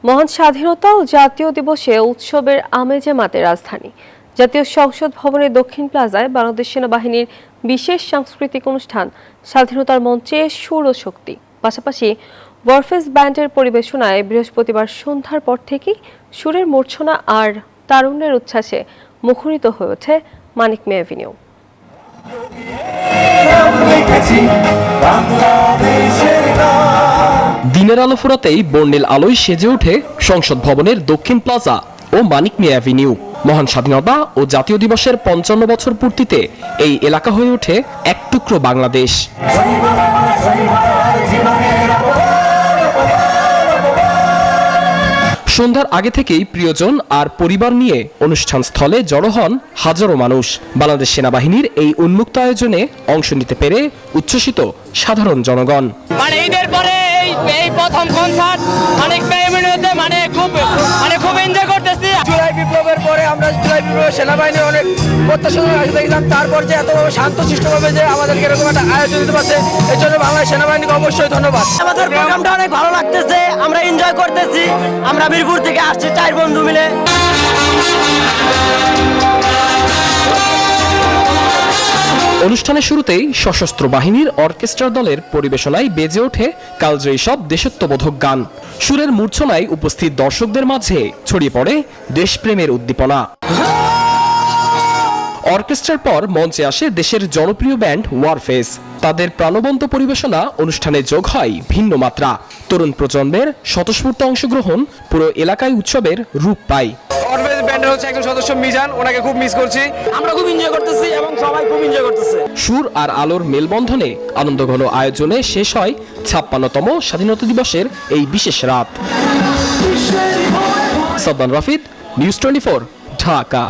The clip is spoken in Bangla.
মহান স্বাধীনতা ও জাতীয় দিবসে উৎসবের আমেজে মাতে রাজধানী। জাতীয় সংসদ ভবনের দক্ষিণ প্লাজায় বাংলাদেশ সেনাবাহিনীর বিশেষ সাংস্কৃতিক অনুষ্ঠান স্বাধীনতার মঞ্চে সুর ও শক্তি, পাশাপাশি ওয়ারফেজ ব্যান্ডের পরিবেশনায় বৃহস্পতিবার সন্ধ্যার পর থেকেই সুরের মূর্ছনা আর তারুণ্যের উচ্ছ্বাসে মুখরিত হয়ে ওঠে মানিক মে অ্যাভিনিউ। দিনের আলো ফুরাতেই বর্ণিল আলোয় সেজে ওঠে সংসদ ভবনের দক্ষিণ প্লাজা ও মানিক মে অ্যাভিনিউ। মহান স্বাধীনতা ও জাতীয় দিবসের ৫৫ বছর পূর্তিতে এই এলাকা হয়ে ওঠে এক টুকরো বাংলাদেশ। সন্ধ্যার আগে থেকেই প্রিয়জন আর পরিবার নিয়ে অনুষ্ঠান স্থলে জড়ো হন হাজারো মানুষ। বাংলাদেশ সেনাবাহিনীর এই উন্মুক্ত আয়োজনে অংশ নিতে পেরে উচ্ছ্বসিত সাধারণ জনগণ। ঈদের পরে এই প্রথম কনসার্ট অনেক খুব এনজয় করতেছি। জুলাই বিপ্লবের পরে আমরা জুলাই বিপ্লবের সেনাবাহিনীর অনেক প্রত্যাশা দেখলাম, তারপর যে এত শান্তশিষ্টভাবে যে আমাদেরকে এরকম একটা আয়োজন দিতে পারছে, এর জন্য বাংলাদেশ সেনাবাহিনীকে অবশ্যই ধন্যবাদ। আমাদের প্রোগ্রামটা অনেক ভালো লাগতেছে, আমরা এনজয় করতেছি। আমরা মিরপুর থেকে আসছি 4 বন্ধু মিলে। অনুষ্ঠানের শুরুতেই সশস্ত্র বাহিনীর অর্কেস্ট্রা দলের পরিবেশনায় বেজে ওঠে কালজয়ী সব দেশাত্মবোধক গান। সুরের মূর্ছনায় উপস্থিত দর্শকদের মাঝে ছড়িয়ে পড়ে দেশপ্রেমের উদ্দীপনা। অর্কেস্ট্রার পর মঞ্চে আসে দেশের জনপ্রিয় ব্যান্ড ওয়ারফেজ। তাদের প্রাণবন্ত পরিবেশনা অনুষ্ঠানে যোগ হয় ভিন্ন মাত্রা। তরুণ প্রজন্মের স্বতঃস্ফূর্ত অংশগ্রহণ পুরো এলাকায় উৎসবের রূপ পায়। ওয়ারফেজ ব্যান্ডের হচ্ছে একজন সদস্য মিজান, ওনাকে খুব মিস করছি। আমরা খুব এনজয় করতেছি এবং সবাই খুব এনজয় করতেছে। সুর আর আলোর মেলবন্ধনে আনন্দঘন আয়োজনে শেষ হয় ৫৬তম স্বাধীনতা দিবসের এই বিশেষ রাত। সাদমান রাফিদ, নিউজ 24, ঢাকা।